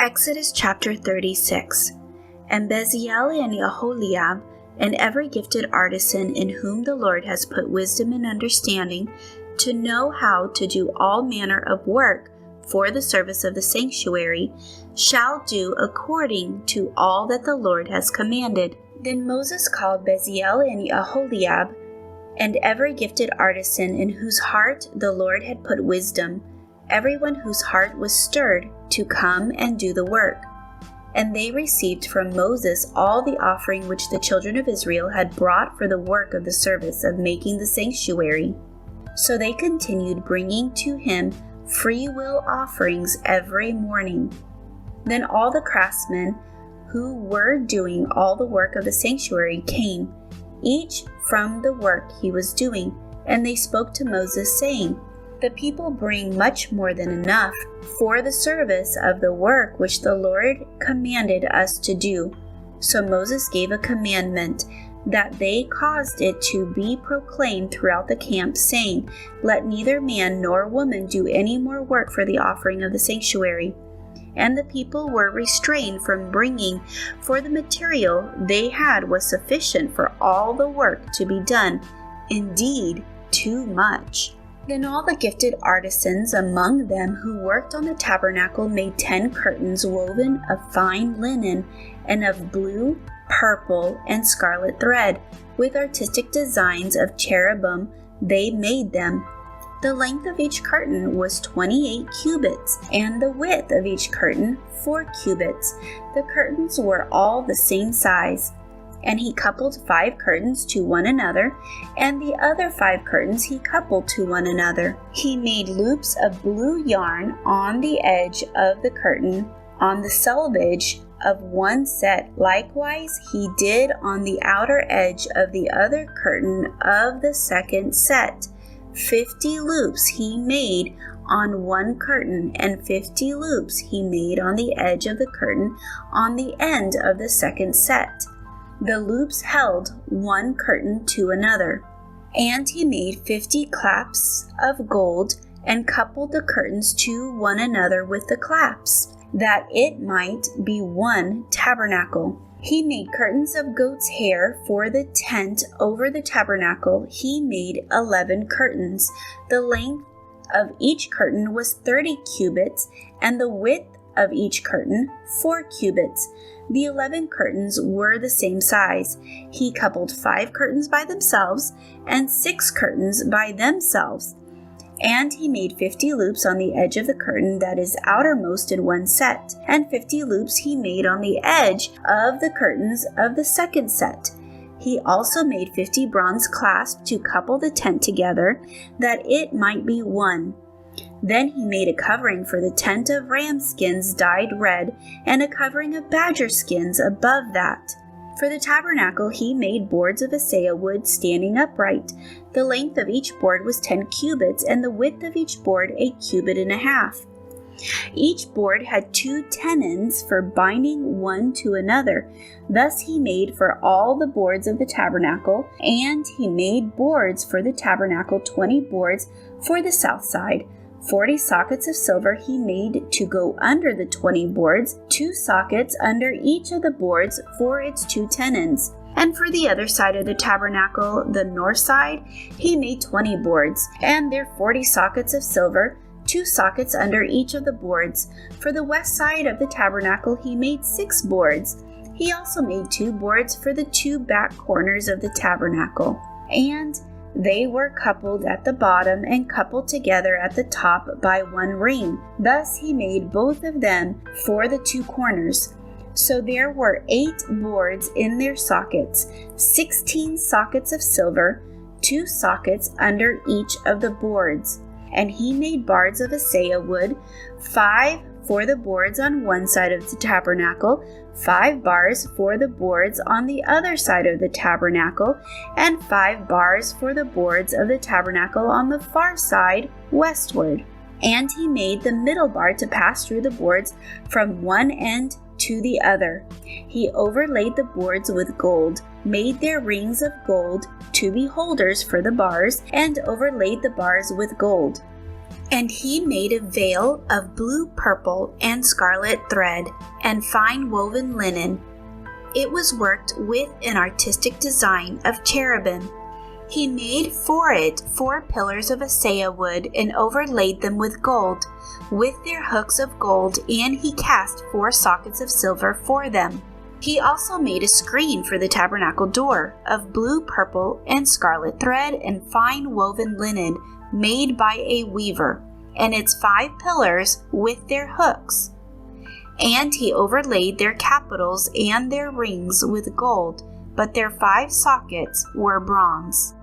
Exodus chapter 36. And Bezalel and Aholiab, and every gifted artisan in whom the Lord has put wisdom and understanding, to know how to do all manner of work for the service of the sanctuary, shall do according to all that the Lord has commanded. Then Moses called Bezalel and Aholiab, and every gifted artisan in whose heart the Lord had put wisdom, everyone whose heart was stirred to come and do the work. And they received from Moses all the offering which the children of Israel had brought for the work of the service of making the sanctuary. So they continued bringing to him free will offerings every morning. Then all the craftsmen who were doing all the work of the sanctuary came, each from the work he was doing, and they spoke to Moses, saying, "The people bring much more than enough for the service of the work which the Lord commanded us to do." So Moses gave a commandment that they caused it to be proclaimed throughout the camp, saying, "Let neither man nor woman do any more work for the offering of the sanctuary." And the people were restrained from bringing, for the material they had was sufficient for all the work to be done, indeed, too much. Then all the gifted artisans among them who worked on the tabernacle made 10 curtains woven of fine linen and of blue, purple, and scarlet thread. With artistic designs of cherubim they made them. The length of each curtain was 28 cubits, and the width of each curtain 4 cubits. The curtains were all the same size. And he coupled 5 curtains to one another, and the other 5 curtains he coupled to one another. He made loops of blue yarn on the edge of the curtain, on the selvage of one set. Likewise he did on the outer edge of the other curtain of the second set. 50 loops he made on one curtain, and 50 loops he made on the edge of the curtain on the end of the second set. The loops held one curtain to another. And he made 50 claps of gold, and coupled the curtains to one another with the claps, that it might be one tabernacle. He made curtains of goat's hair for the tent over the tabernacle. He made 11 curtains. The length of each curtain was 30 cubits, and the width of each curtain 4 cubits. The 11 curtains were the same size. He coupled 5 curtains by themselves, and 6 curtains by themselves. And he made 50 loops on the edge of the curtain that is outermost in one set, and 50 loops he made on the edge of the curtains of the second set. He also made 50 bronze clasps to couple the tent together, that it might be one. Then he made a covering for the tent of ram skins dyed red, and a covering of badger skins above that. For the tabernacle he made boards of acacia wood standing upright. The length of each board was 10 cubits, and the width of each board 1.5 cubits. Each board had 2 tenons for binding one to another. Thus he made for all the boards of the tabernacle, and he made boards for the tabernacle, 20 boards for the south side. 40 sockets of silver he made to go under the 20 boards, 2 sockets under each of the boards for its 2 tenons. And for the other side of the tabernacle, the north side, he made 20 boards, and their 40 sockets of silver, 2 sockets under each of the boards. For the west side of the tabernacle he made 6 boards. He also made 2 boards for the 2 back corners of the tabernacle. And they were coupled at the bottom and coupled together at the top by one ring. Thus he made both of them for the 2 corners. So there were 8 boards in their sockets, 16 sockets of silver, 2 sockets under each of the boards. And he made bars of acacia wood, 5 for the boards on one side of the tabernacle, 5 bars for the boards on the other side of the tabernacle, and 5 bars for the boards of the tabernacle on the far side westward. And he made the middle bar to pass through the boards from one end to the other. He overlaid the boards with gold, made their rings of gold to be holders for the bars, and overlaid the bars with gold. And he made a veil of blue, purple, and scarlet thread, and fine woven linen. It was worked with an artistic design of cherubim. He made for it 4 pillars of acacia wood and overlaid them with gold, with their hooks of gold, and he cast 4 sockets of silver for them. He also made a screen for the tabernacle door of blue, purple, and scarlet thread and fine woven linen made by a weaver, and its 5 pillars with their hooks. And he overlaid their capitals and their rings with gold, but their 5 sockets were bronze.